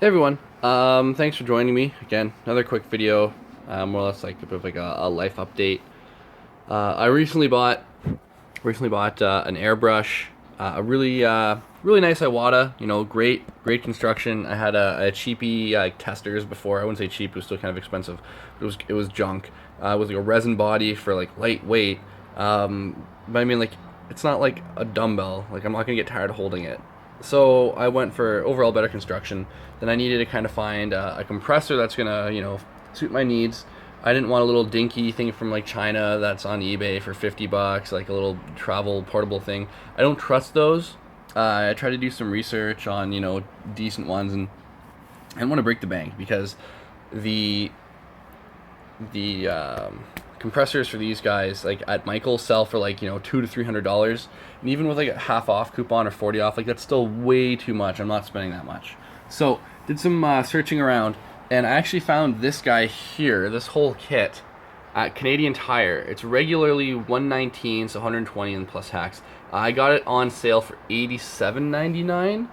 Hey everyone, thanks for joining me again. Another quick video, more or less like a bit of like a life update. I recently bought an airbrush, a really nice Iwata. You know, great construction. I had a cheapy testers before. I wouldn't say cheap; it was still kind of expensive. It was junk. It was like a resin body for like lightweight. But I mean, like, it's not like a dumbbell. Like, I'm not gonna get tired of holding it. So I went for overall better construction. Then I needed to kind of find a compressor that's gonna, suit my needs. I didn't want a little dinky thing from like China that's on eBay for 50 bucks, like a little travel portable thing. I don't trust those. I tried to do some research on, decent ones, and I didn't want to break the bank because the compressors for these guys like at Michael's sell for like $200 to $300, and even with like a half off coupon or 40 off, like that's still way too much. I'm not spending that much. So did some searching around, and I actually found this guy here, this whole kit at Canadian Tire. It's regularly $119, so $120 and plus tax. I got it on sale for $87.99.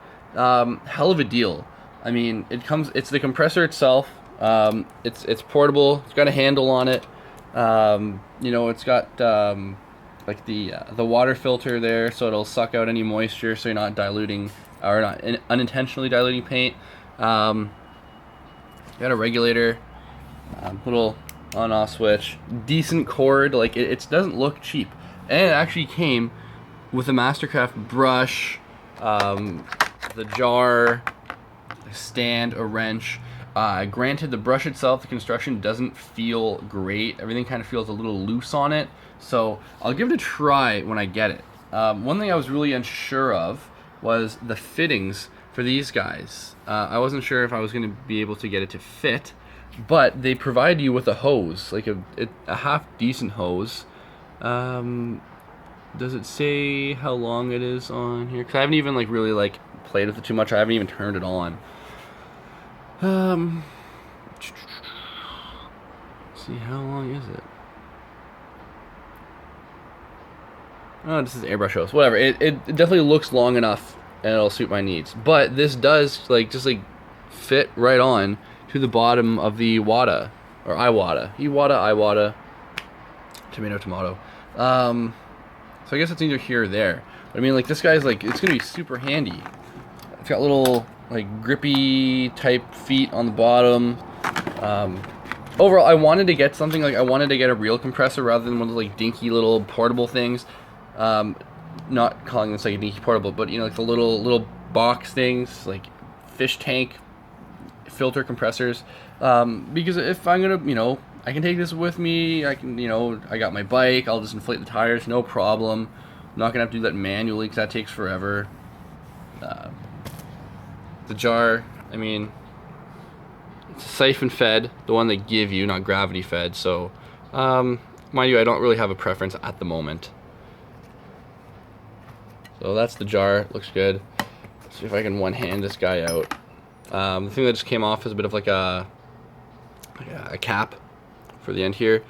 Hell of a deal. I mean, it's the compressor itself. It's portable. It's got a handle on it. It's got like the water filter there, so it'll suck out any moisture, so you're not diluting or not unintentionally diluting paint. Got a regulator, little on-off switch, decent cord. Like it doesn't look cheap, and it actually came with a Mastercraft brush, the jar, a stand, a wrench. Granted, the brush itself, the construction doesn't feel great. Everything kind of feels a little loose on it. So I'll give it a try when I get it. One thing I was really unsure of was the fittings for these guys. I wasn't sure if I was going to be able to get it to fit, but they provide you with a hose, like a half decent hose. Does it say how long it is on here? Because I haven't even really played with it too much. I haven't even turned it on. See, how long is it? Oh, this is airbrush hose. Whatever. It definitely looks long enough, and it'll suit my needs. But this does just fit right on to the bottom of the Iwata or Iwata, tomato. So I guess it's either here or there. But I mean, this guy's it's gonna be super handy. It's got little grippy type feet on the bottom. Overall, I wanted to get something I wanted to get a real compressor rather than one of those dinky little portable things. Not calling this a dinky portable, but the little box things, like fish tank filter compressors. Because if I'm gonna, I can take this with me. I can, I got my bike. I'll just inflate the tires, no problem. I'm not gonna have to do that manually because that takes forever. The jar, I mean, it's siphon fed, the one they give you, not gravity fed. So, mind you, I don't really have a preference at the moment. So that's the jar. Looks good. Let's see if I can one-hand this guy out. The thing that just came off is a bit of a cap for the end here.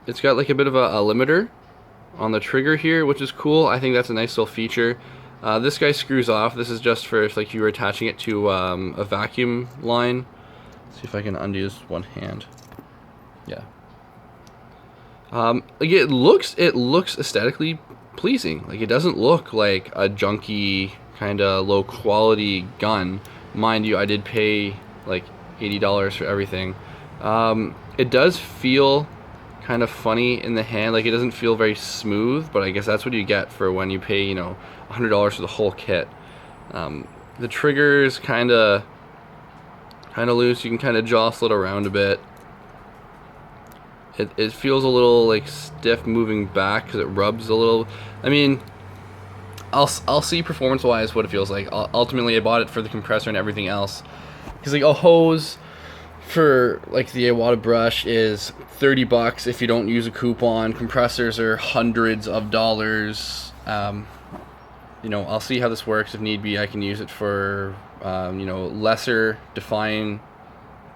It's got a bit of a limiter on the trigger here, which is cool. I think that's a nice little feature. This guy screws off. This is just for if you were attaching it to a vacuum line. Let's see if I can undo this one hand. Yeah. It looks aesthetically pleasing. It doesn't look like a junky kind of low quality gun. Mind you, I did pay $80 for everything. It does feel kind of funny in the hand. It doesn't feel very smooth, but I guess that's what you get for when you pay $100 for the whole kit. The trigger's kind of loose. You can kind of jostle it around a bit. It feels a little stiff moving back because it rubs a little. I mean, I'll see performance wise what it feels like. Ultimately, I bought it for the compressor and everything else, because a hose for the Iwata brush is 30 bucks if you don't use a coupon. Compressors are hundreds of dollars. I'll see how this works. If need be, I can use it for lesser defined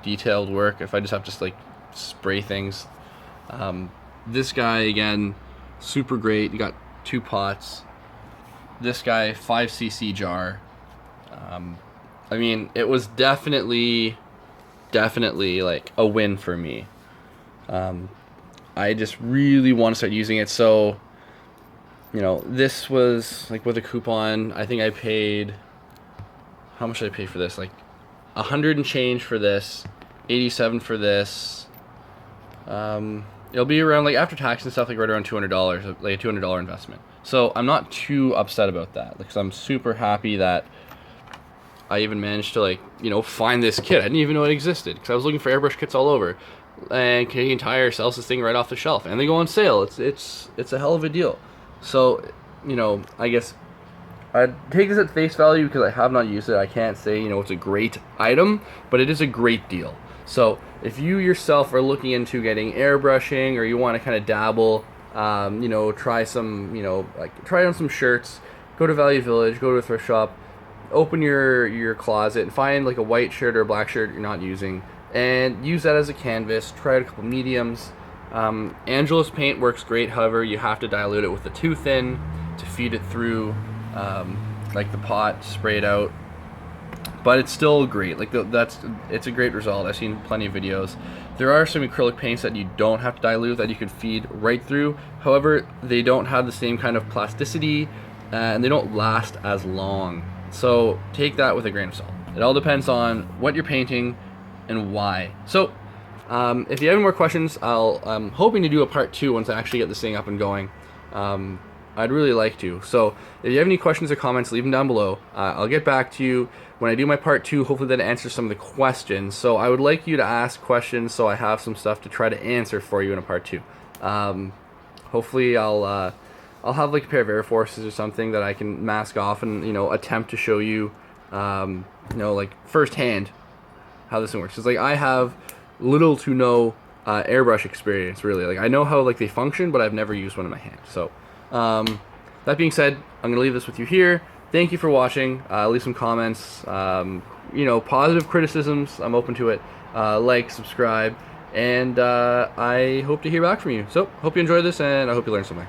detailed work if I just have to spray things. This guy, again, super great. You got 2 pots. This guy, 5cc jar. I mean, it was definitely like a win for me. I just really want to start using it. So, you know, this was like with a coupon. I think I paid, how much did I pay for this? Like 100 and change for this, 87 for this. It'll be around, like, after tax and stuff, like right around $200, like a $200 investment. So I'm not too upset about that, because I'm super happy that I even managed to, like, you know, find this kit. I didn't even know it existed, because I was looking for airbrush kits all over. And Canadian Tire sells this thing right off the shelf, and they go on sale. It's a hell of a deal. So, you know, I guess I'd take this at face value because I have not used it. I can't say, you know, it's a great item, but it is a great deal. So if you yourself are looking into getting airbrushing, or you want to kind of dabble, you know, try some, you know, like try on some shirts, go to Value Village, go to a thrift shop, open your closet and find like a white shirt or a black shirt you're not using, and use that as a canvas. Try out a couple mediums. Angelus paint works great. However, you have to dilute it with the too thin to feed it through, like the pot, spray it out. But it's still great. Like it's a great result. I've seen plenty of videos. There are some acrylic paints that you don't have to dilute, that you can feed right through. However, they don't have the same kind of plasticity, and they don't last as long. So take that with a grain of salt. It all depends on what you're painting and why. So if you have any more questions, I'm hoping to do a part 2 once I actually get this thing up and going. I'd really like to. So if you have any questions or comments, leave them down below. I'll get back to you when I do my part 2. Hopefully that answers some of the questions. So I would like you to ask questions, so I have some stuff to try to answer for you in a part 2. Hopefully I'll have like a pair of Air Forces or something that I can mask off and, you know, attempt to show you, you know, like firsthand how this thing works. It's like I have little to no airbrush experience, really. Like I know how like they function, but I've never used one in my hand. So that being said, I'm gonna leave this with you here. Thank you for watching. Leave some comments, you know, positive criticisms. I'm open to it. Like, subscribe, and I hope to hear back from you. So hope you enjoyed this, and I hope you learned something.